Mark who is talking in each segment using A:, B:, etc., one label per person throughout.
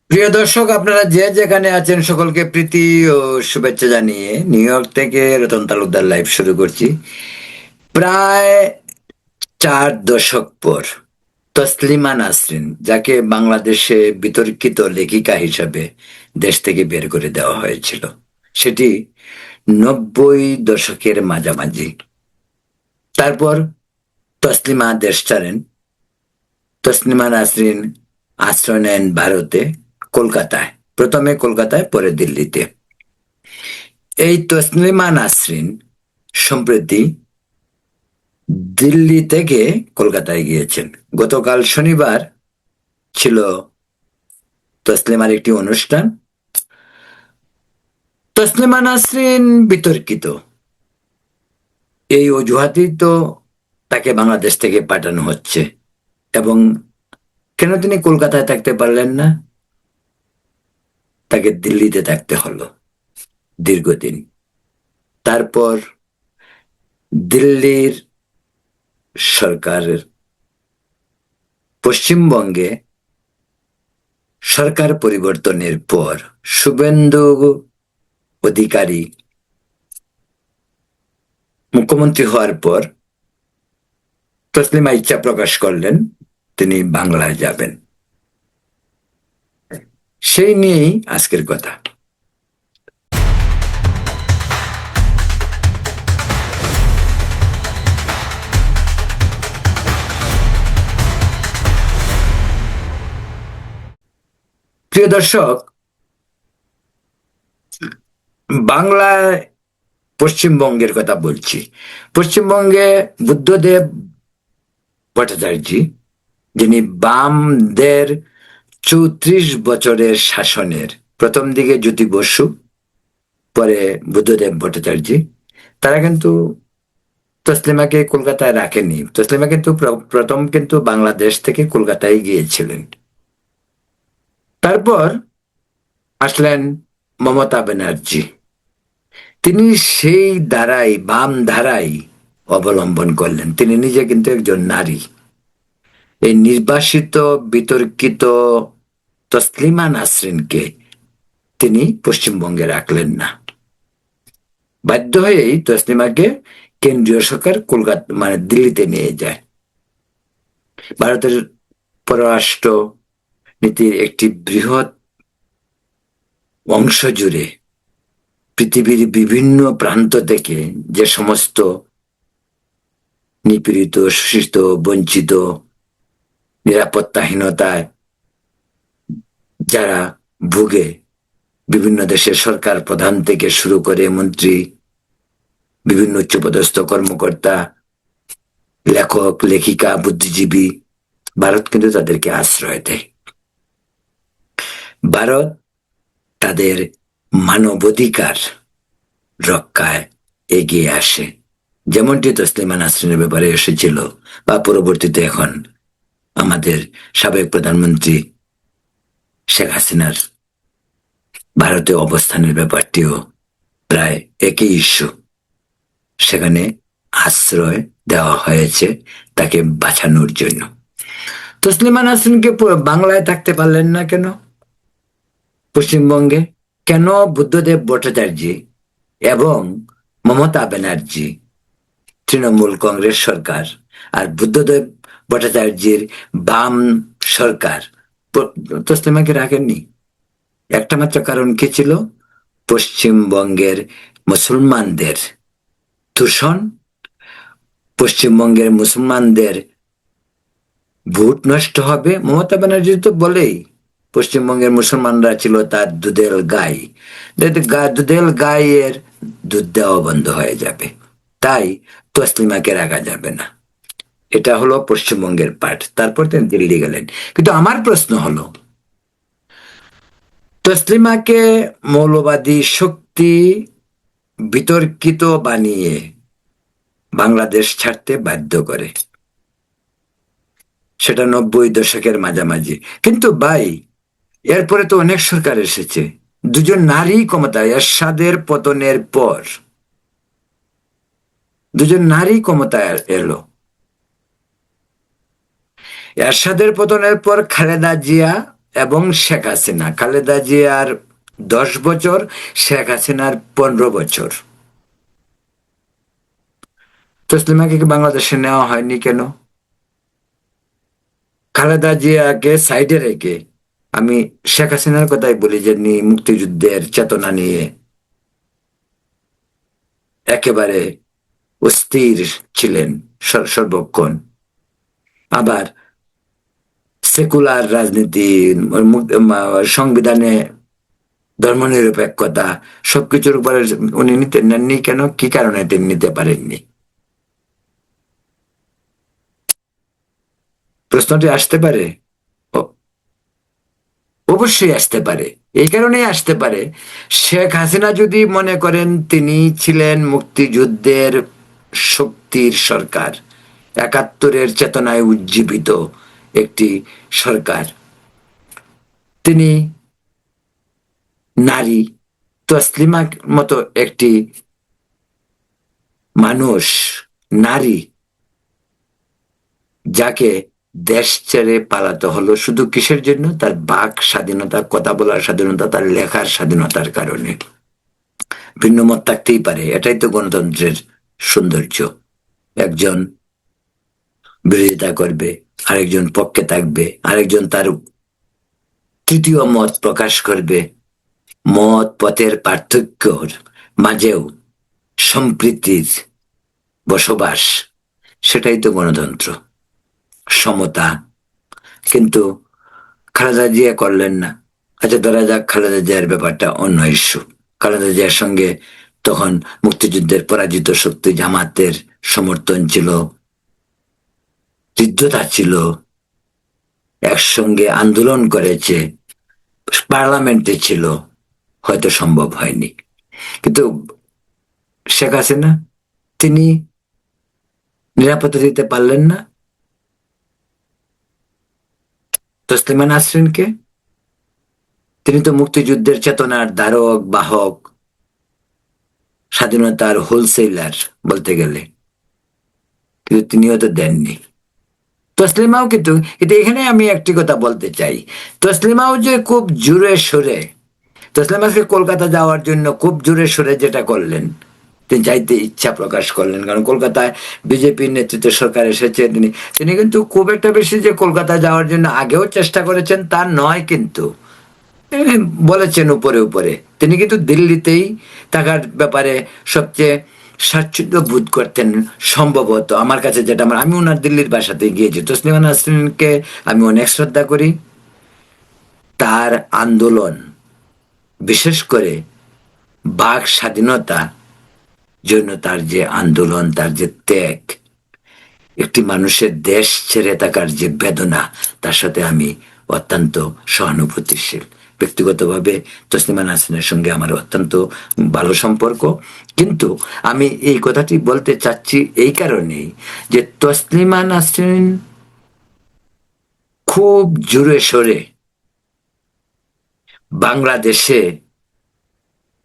A: প্রিয় দর্শক, আপনারা যে যেখানে আছেন সকলকে প্রীতি ও শুভেচ্ছা জানিয়ে নিউ ইয়র্ক থেকে রতন তালুকদার লাইভ শুরু করছি। প্রায় 4 দশক পর তসলিমা নাসরিন, যাকে বাংলাদেশে বিতর্কিত লেখিকা হিসাবে দেশ থেকে বের করে দেওয়া হয়েছিল, সেটি 90 দশকের মাঝামাঝি। তারপর তসলিমা দেশ ছাড়েন। তসলিমা নাসরিন আশ্রয় নেন ভারতে, কলকাতায়। প্রথমে কলকাতায়, পরে দিল্লিতে। এই তসলিমা নাসরিন সম্প্রতি দিল্লি থেকে কলকাতায় গিয়েছেন। গতকাল শনিবার ছিল তসলিমার একটি অনুষ্ঠান। তসলিমা নাসরিন বিতর্কিত, এই অজুহাতেই তো তাকে বাংলাদেশ থেকে পাঠানো হচ্ছে। এবং কেন তিনি কলকাতায় থাকতে পারলেন না? তাকে দিল্লিতে থাকতে হলো দীর্ঘদিন। তারপর দিল্লির সরকারের পশ্চিমবঙ্গে সরকার পরিবর্তনের পর শুভেন্দু অধিকারী মুখ্যমন্ত্রী হওয়ার পর তসলিমা ইচ্ছা প্রকাশ করলেন তিনি বাংলায় যাবেন। সেই নিয়েই আজকের কথা। প্রিয় দর্শক, বাংলায় পশ্চিমবঙ্গের কথা বলছি। পশ্চিমবঙ্গে বুদ্ধদেব ভট্টাচার্য, যিনি বামদের 34 বছরের শাসনের প্রথম দিকে জ্যোতি বসু, পরে বুদ্ধদেব ভট্টাচার্য, তারা কিন্তু তসলিমাকে কলকাতায় রাখেনি। তসলিমা কিন্তু প্রথম কিন্তু বাংলাদেশ থেকে কলকাতায় গিয়েছিলেন। তারপর আসলেন মমতা ব্যানার্জি। তিনি সেই ধারাই, বাম ধারাই অবলম্বন করলেন। তিনি নিজে কিন্তু একজন নারী। এই নির্বাসিত বিতর্কিত তসলিমা নাসরিনকে তিনি পশ্চিমবঙ্গে রাখলেন না। বাধ্য হয়েই তসলিমাকে কেন্দ্রীয় সরকার কলকাতা মানে দিল্লিতে নিয়ে যায়। ভারতের পররাষ্ট্র নীতির একটি বৃহৎ অংশ জুড়ে পৃথিবীর বিভিন্ন প্রান্ত থেকে যে সমস্ত নিপীড়িত, শোষিত, বঞ্চিত, নিরাপত্তাহীনতায় যারা ভুগে, বিভিন্ন দেশের সরকার প্রধান থেকে শুরু করে মন্ত্রী, বিভিন্ন উচ্চপদস্থ কর্মকর্তা, লেখক, লেখিকা, বুদ্ধিজীবী, ভারত কিন্তু তাদেরকে আশ্রয় দেয়। ভারত তাদের মানবাধিকার রক্ষায় এগিয়ে আসে, যেমনটি তসলিমা নাসরিনের ব্যাপারে এসেছিল, বা পরবর্তীতে এখন আমাদের সাবেক প্রধানমন্ত্রী শেখ হাসিনার ভারতে অবস্থানের ব্যাপারটিও প্রায় একই ইস্যু। সেখানে আশ্রয় দেওয়া হয়েছে তাকে বাঁচানোর জন্য। তসলিমা নাসরিনকে বাংলায় থাকতে পারলেন না কেন? পশ্চিমবঙ্গে কেন বুদ্ধদেব ভট্টাচার্য এবং মমতা ব্যানার্জি, তৃণমূল কংগ্রেস সরকার, আর বুদ্ধদেব ভট্টাচার্যের বাম সরকার তসলিমাকে রাখেননি? একটা মাত্র কারণ কি ছিল? পশ্চিমবঙ্গের মুসলমানদের দূষণ, পশ্চিমবঙ্গের মুসলমানদের ভোট নষ্ট হবে। মমতা ব্যানার্জি তো বলেই, পশ্চিমবঙ্গের মুসলমানরা ছিল তার দুধের গাই, দুধের গাইয়ের দুধ দেওয়া বন্ধ হয়ে যাবে, তাই তসলিমাকে রাখা যাবে না। এটা হলো পশ্চিমবঙ্গের পার্ট। তারপর তিনি দিল্লি গেলেন। কিন্তু আমার প্রশ্ন হলো, তসলিমাকে মৌলবাদী শক্তি বিতর্কিত বানিয়ে বাংলাদেশ ছাড়তে বাধ্য করে, সেটা 90 দশকের মাঝামাঝি। কিন্তু ভাই, এরপরে তো অনেক সরকার এসেছে। দুজন নারী ক্ষমতায়, এরশাদের পতনের পর দুজন নারী ক্ষমতায় এলো। এরশাদের পতনের পর খালেদা জিয়া এবং শেখ হাসিনা, খালেদা জিয়ার 10 বছর, শেখ হাসিনার 15 বছর। তসলিমাকে কি বাংলাদেশে নেওয়া হয়নি কেন? খালেদা জিয়াকে সাইডে রেখে আমি শেখ হাসিনার কথাই বলি, যে মুক্তিযুদ্ধের চেতনা নিয়ে একেবারে অস্থির ছিলেন সর্বক্ষণ। আবার সেকুলার রাজনীতি, সংবিধানে ধর্মনিরপেক্ষতা, সবকিছুর উপরে উনি নিতে নেননি কেন? কি কারণে তিনি নিতে পারেননি? প্রশ্নটি আসতে পারে, অবশ্যই আসতে পারে। এই কারণেই আসতে পারে, শেখ হাসিনা যদি মনে করেন তিনি ছিলেন মুক্তিযুদ্ধের শক্তির সরকার, 71-এর চেতনায় উজ্জীবিত একটি সরকার, তিনি নারী তসলিমার মতো একটি মানুষ, নারী, যাকে দেশ ছেড়ে পালাতে হলো শুধু কিসের জন্য? তার বাক স্বাধীনতা, কথা বলার স্বাধীনতা, তার লেখার স্বাধীনতার কারণে। ভিন্ন মত থাকতেই পারে, এটাই তো গণতন্ত্রের সৌন্দর্য। একজন বিরোধিতা করবে, আরেকজন পক্ষে থাকবে, আরেকজন তার তৃতীয় মত প্রকাশ করবে। মত পথের পার্থক্যর মাঝেও সম্প্রীতির বসবাস, সেটাই তো গণতন্ত্র, সমতা। কিন্তু খালেদা জিয়া করলেন না। আচ্ছা, ধরা যাক খালেদা জিয়ার ব্যাপারটা অন্য ইস্যু। খালেদা জিয়ার সঙ্গে তখন মুক্তিযুদ্ধের পরাজিত শক্তি জামাতের সমর্থন ছিল, হৃদ্যতা ছিল, একসঙ্গে আন্দোলন করেছে, পার্লামেন্টে ছিল, হয়তো সম্ভব হয়নি। কিন্তু শেখ হাসিনা, তিনি নিরাপত্তা দিতে পারলেন না তসলিমা নাসরিনকে। তিনি তো মুক্তিযুদ্ধের চেতনার ধারক বাহক, স্বাধীনতার হোলসেলার বলতে গেলে, কিন্তু তিনিও তো দেননি। তসলিমাও কিন্তু, এখানে আমি একটি কথা বলতে চাই, তসলিমাও যে খুব জোরে সোরে, তসলিমাকে কলকাতা যাওয়ার জন্য খুব জোরে সোরে যেটা করলেন, তিনি যাইতে ইচ্ছা প্রকাশ করলেন, কারণ কলকাতায় বিজেপির নেতৃত্বে সরকার এসেছে। তিনি কিন্তু খুব একটা বেশি যে কলকাতা যাওয়ার জন্য আগেও চেষ্টা করেছেন তা নয়, কিন্তু বলেছেন উপরে উপরে। তিনি কিন্তু দিল্লিতেই থাকার ব্যাপারে সবচেয়ে স্বাচ্ছন্দ্য বোধ করতেন সম্ভবত, আমার কাছে যেটা, আমি ওনার দিল্লির বাসাতে গিয়েছি। তসলিমা নাসরিনকে আমি অনেক শ্রদ্ধা করি। তার আন্দোলন, বিশেষ করে বাক স্বাধীনতা জন্য তার যে আন্দোলন, তার যে ত্যাগ, একটি মানুষের দেশ ছেড়ে থাকার যে বেদনা, তার সাথে আমি অত্যন্ত সহানুভূতিশীল। ব্যক্তিগতভাবে তসলিমা নাসরিনের সঙ্গে আমার অত্যন্ত ভালো সম্পর্ক। কিন্তু আমি এই কথাটি বলতে চাচ্ছি এই কারণেই, যে তসলিমা নাসরিন খুব জোরে সোরে বাংলাদেশে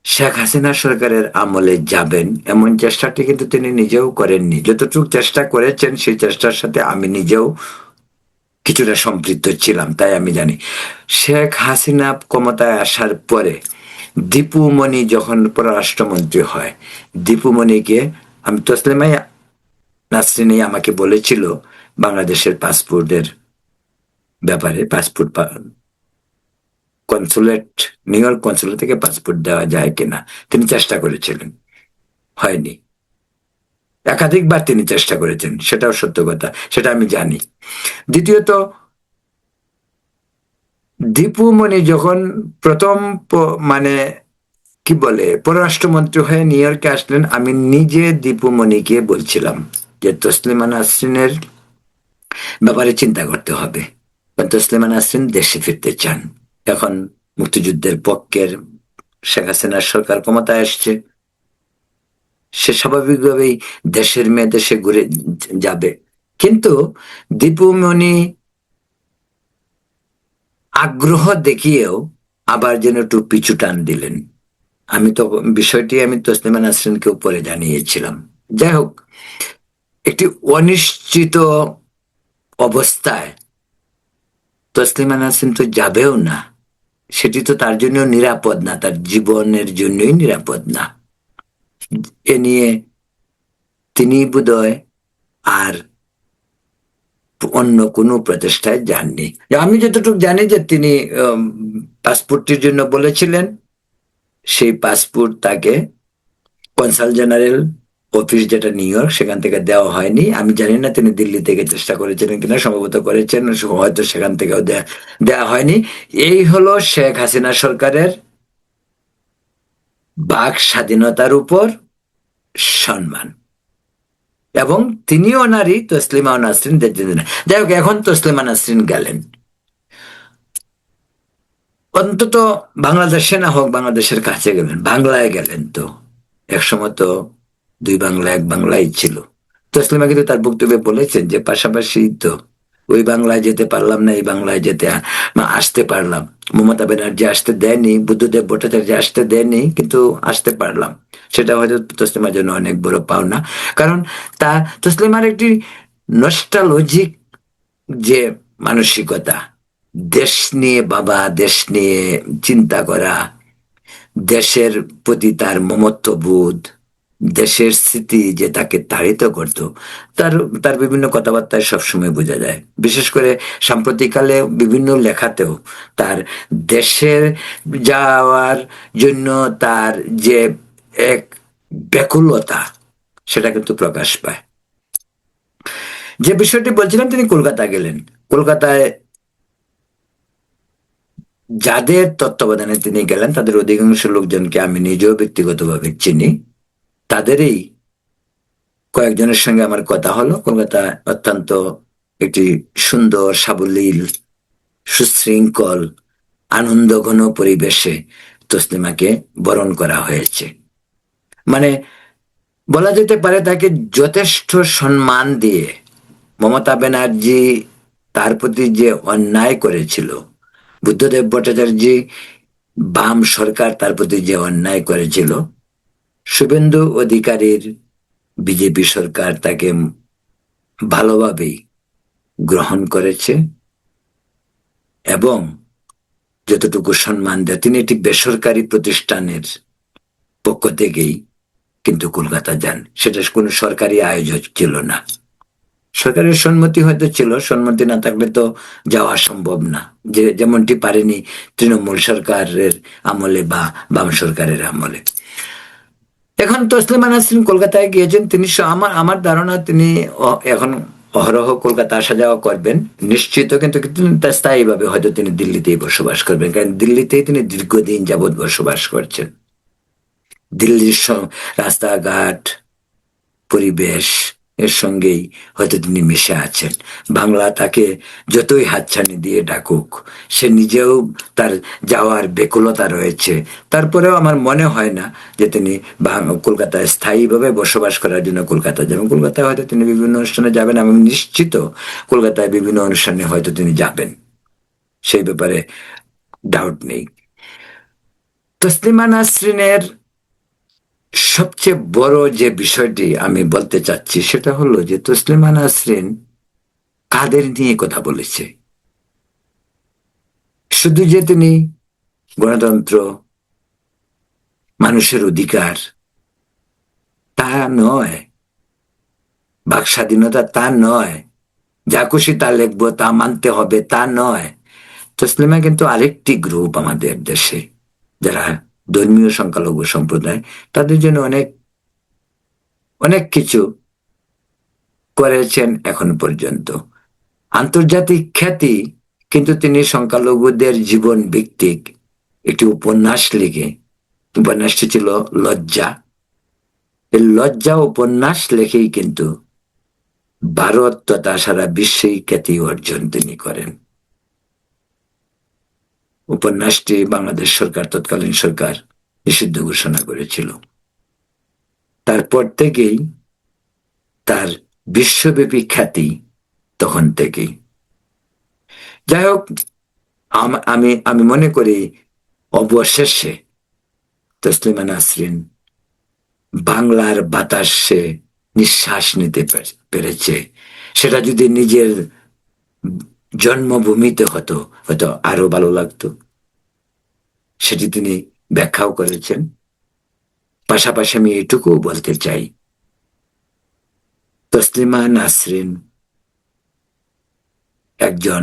A: শেখ হাসিনা সরকারের আমলে যাবেন এমন চেষ্টাটি কিন্তু তিনি নিজেও করেননি। যতটুকু চেষ্টা করেছেন, সেই চেষ্টার সাথে আমি নিজেও কিছুটা সম্পৃক্ত ছিলাম, তাই আমি জানি। শেখ হাসিনা ক্ষমতায় আসার পরে দীপু মনি যখন পররাষ্ট্রমন্ত্রী হয়, দীপু মনিকে আমি, তসলিমা নাসরিন আমাকে বলেছিল বাংলাদেশের পাসপোর্টের ব্যাপারে, passport consulate, new York consulate থেকে পাসপোর্ট দেওয়া যায় কিনা। তিনি চেষ্টা করেছিলেন, হয়নি। একাধিকবার তিনি চেষ্টা করেছেন, সেটাও সত্য কথা, সেটা আমি জানি। দ্বিতীয়ত, দীপু মনি যখন প্রথম মানে কি বলে পররাষ্ট্রমন্ত্রী হয়ে নিউ ইয়র্কে আসলেন, আমি নিজে দীপু মনিকে বলছিলাম যে তসলিমা নাসরিনের ব্যাপারে চিন্তা করতে হবে। তসলিমা নাসরিন দেশে ফিরতে চান। এখন মুক্তিযুদ্ধের পক্ষের শেখ হাসিনার সরকার ক্ষমতায় আসছে, সে স্বাভাবিকভাবেই দেশের মেয়ে দেশে ঘুরে যাবে। কিন্তু দীপু মনি আগ্রহ দেখিয়েও আবার যেন একটু পিছু টান দিলেন। আমি তো বিষয়টি আমি তসলিমা নাসরিনকে উপরে জানিয়েছিলাম। যাই হোক, একটি অনিশ্চিত অবস্থায় তসলিমা নাসরিন তো যাবেও না, সেটি তো তার জন্য নিরাপদ না, তার জীবনের জন্যই নিরাপদ না। এ নিয়ে তিনি বোধহয় আর অন্য কোনো প্রচেষ্টায় যাননি। আমি যতটুকু জানি যে তিনি পাসপোর্টটির জন্য বলেছিলেন, সেই পাসপোর্ট তাকে কনসাল জেনারেল অফিস, যেটা নিউ ইয়র্ক, সেখান থেকে দেওয়া হয়নি। আমি জানি না তিনি দিল্লি থেকে চেষ্টা করেছিলেন কিনা, সম্ভবত করেছেন, হয়তো সেখান থেকেও দেওয়া হয়নি। এই হলো শেখ হাসিনা সরকারের বাক স্বাধীনতার উপর সম্মান। এবং তিনিও নারী, তসলিমা নাসরিন। যাই হোক, এখন তসলিমা নাসরিন গেলেন, অন্তত বাংলাদেশে না হোক, বাংলাদেশের কাছে গেলেন, বাংলায় গেলেন। তো একসময় তো দুই বাংলা এক বাংলাই ছিল। তসলিমা কিন্তু তার বক্তব্যে বলেছেন যে পাশাপাশি তো ওই বাংলায় যেতে পারলাম না, এই বাংলায় যেতে আসতে পারলাম। মমতা ব্যানার্জি আসতে দেয়নি, বুদ্ধদেব ভট্টাচার্য আসতে দেয়নি, কিন্তু আসতে পারলাম। সেটা হয়তো তসলিমার জন্য অনেক বড় পাওনা। কারণ তা তসলিমার একটি নস্টালজিক যে মানসিকতা, দেশ নিয়ে বাবা, দেশ নিয়ে চিন্তা করা, দেশের প্রতি তার মমত্ববোধ, দেশের স্মৃতি যে তাকে তাড়িত করত, তার তার বিভিন্ন কথাবার্তায় সবসময় বোঝা যায়। বিশেষ করে সাম্প্রতিককালে বিভিন্ন লেখাতেও তার দেশের যাওয়ার জন্য তার যে এক ব্যাকুলতা, সেটা কিন্তু প্রকাশ পায়। যে বিষয়টি বলছিলাম, তিনি কলকাতা গেলেন। কলকাতায় যাদের তত্ত্বাবধানে তিনি গেলেন, তাদের অধিকাংশ লোকজনকে আমি নিজেও ব্যক্তিগতভাবে চিনি। তাদেরই কয়েকজনের সঙ্গে আমার কথা হলো। কলকাতা অত্যন্ত একটি সুন্দর, সাবলীল, সুশৃঙ্খল, আনন্দঘন পরিবেশে তসলিমাকে বরণ করা হয়েছে। মানে বলা যেতে পারে তাকে যথেষ্ট সম্মান দিয়ে মমতা ব্যানার্জি তার প্রতি যে অন্যায় করেছিল, বুদ্ধদেব ভট্টাচার্য বাম সরকার তার প্রতি যে অন্যায় করেছিল, শুভেন্দু অধিকারীর বিজেপি সরকার তাকে ভালোভাবেই গ্রহণ করেছে এবং যতটুকু সম্মান দেয়, তিনি একটি বেসরকারি প্রতিষ্ঠানের পক্ষ থেকেই কিন্তু কলকাতা যান। সেটা কোনো সরকারি আয়োজন ছিল না। সরকারের সম্মতি হয়তো ছিল, সম্মতি না থাকলে তো যাওয়া সম্ভব না, যে যেমনটি পারেনি তৃণমূল সরকারের আমলে বা বাম সরকারের আমলে। এখন তসলিমা নাসরিন কলকাতায় গিয়েছেন। তিনি আমার আমার ধারণা তিনি এখন অহরহ কলকাতা আসা যাওয়া করবেন নিশ্চিত, কিন্তু স্থায়ীভাবে হয়তো তিনি দিল্লিতেই বসবাস করবেন, কারণ দিল্লিতেই তিনি দীর্ঘদিন যাবৎ বসবাস করছেন। দিল্লির রাস্তাঘাট, পরিবেশ এর সঙ্গেই হয়তো তিনি মিশে আছেন। বাংলা তাকে যতই হাতছানি দিয়ে ডাকুক, সে নিজেও তার যাওয়ার বেকুলতা রয়েছে। তারপরেও আমার মনে হয় না যে তিনি কলকাতায় স্থায়ীভাবে বসবাস করার জন্য কলকাতা যাবেন। কলকাতায় হয়তো তিনি বিভিন্ন অনুষ্ঠানে যাবেন, আমি নিশ্চিত কলকাতায় বিভিন্ন অনুষ্ঠানে হয়তো তিনি যাবেন, সেই ব্যাপারে ডাউট নেই। তসলিমা নাসরিনের সবচেয়ে বড় যে বিষয়টি আমি বলতে চাচ্ছি, সেটা হলো যে তসলিমা নাসরিন কাদের নিয়ে কথা বলেছে। শুধু যে তিনি গণতন্ত্র, মানুষের অধিকার, তা নয়, বাক স্বাধীনতা তা নয়, যা খুশি তা লিখবো, তা মানতে হবে, তা নয়। তসলিমা কিন্তু আরেকটি গ্রুপ আমাদের দেশে, যারা ধর্মীয় সংখ্যালঘু সম্প্রদায়, তাদের জন্য অনেক অনেক কিছু করেছেন এখন পর্যন্ত। আন্তর্জাতিক খ্যাতি, কিন্তু তিনি সংখ্যালঘুদের জীবন ভিত্তিক একটি উপন্যাস লিখে, উপন্যাসটি ছিল লজ্জা। এই লজ্জা উপন্যাস লেখেই কিন্তু ভারত তথা সারা বিশ্বেই খ্যাতি অর্জন তিনি করেন। উপন্যাসটি বাংলাদেশ সরকার, তৎকালীন সরকার নিষিদ্ধ ঘোষণা করেছিল। তারপর থেকেই তার বিশ্বব্যাপী খ্যাতি, তখন থেকেই। যাই হোক, আমি আমি মনে করি অবশেষে তসলিমা নাসরিন বাংলার বাতাসে নিঃশ্বাস নিতে পেরেছে। সেটা যদি নিজের জন্মভূমিতে হতো, হয়তো আরো ভালো লাগতো। সেটি তিনি ব্যাখ্যাও করেছেন। পাশাপাশি আমি এটুকু বলতে চাই, তসলিমা নাসরিন একজন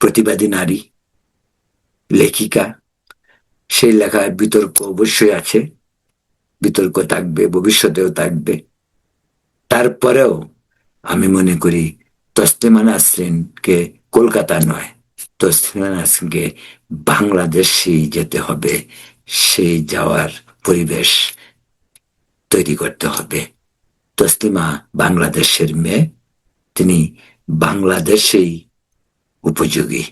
A: প্রতিবাদী নারী, লেখিকা। সেই লেখার বিতর্ক অবশ্যই আছে, বিতর্ক থাকবে, ভবিষ্যতেও থাকবে। তারপরেও আমি মনে করি তসলিমা নাসরিনকে কলকাতা নয়, তসলিমা নাসরিনকে বাংলাদেশেই যেতে হবে। সেই যাওয়ার পরিবেশ তৈরি করতে হবে। তসলিমা বাংলাদেশের মেয়ে, তিনি বাংলাদেশেই উপযোগী।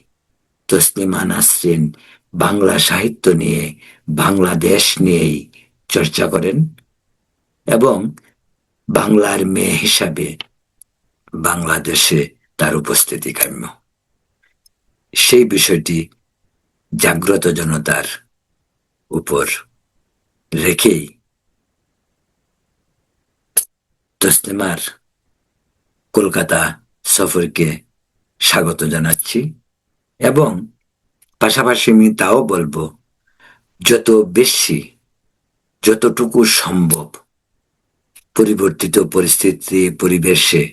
A: তসলিমা নাসরিন বাংলা সাহিত্য নিয়ে, বাংলাদেশ নিয়েই চর্চা করেন এবং বাংলার মেয়ে হিসাবে বাংলাদেশে তার উপস্থিতি কাম্য। সেই বিষয়টি জাগ্রত জনতার উপর রেখেই তসলিমার কলকাতা সফরকে স্বাগত জানাচ্ছি। এবং পাশাপাশি আমি তাও বলবো, যত বেশি, যতটুকু সম্ভব পরিবর্তিত পরিস্থিতি, পরিবেশে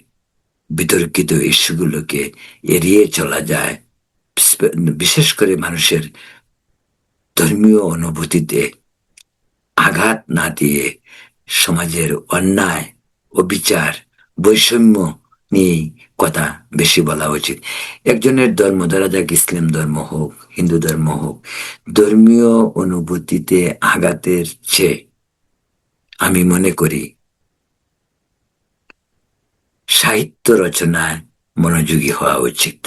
A: বিতর্কিত ইস্যুগুলোকে এড়িয়ে চলা যায়, বিশেষ করে মানুষের ধর্মীয় অনুভূতিতে আঘাত না দিয়ে সমাজের অন্যায়, অবিচার, বৈষম্য নিয়ে কথা বেশি বলা উচিত। একজনের ধর্ম, ধরা যাক ইসলাম ধর্ম হোক, হিন্দু ধর্ম হোক, ধর্মীয় অনুভূতিতে আঘাতের চেয়ে আমি মনে করি সাহিত্য রচনায় মনোযোগী হওয়া উচিত।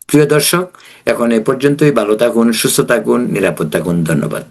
A: প্রিয় দর্শক, এখন এ পর্যন্তই। ভালো থাকুন, সুস্থ থাকুন, নিরাপদ থাকুন। ধন্যবাদ।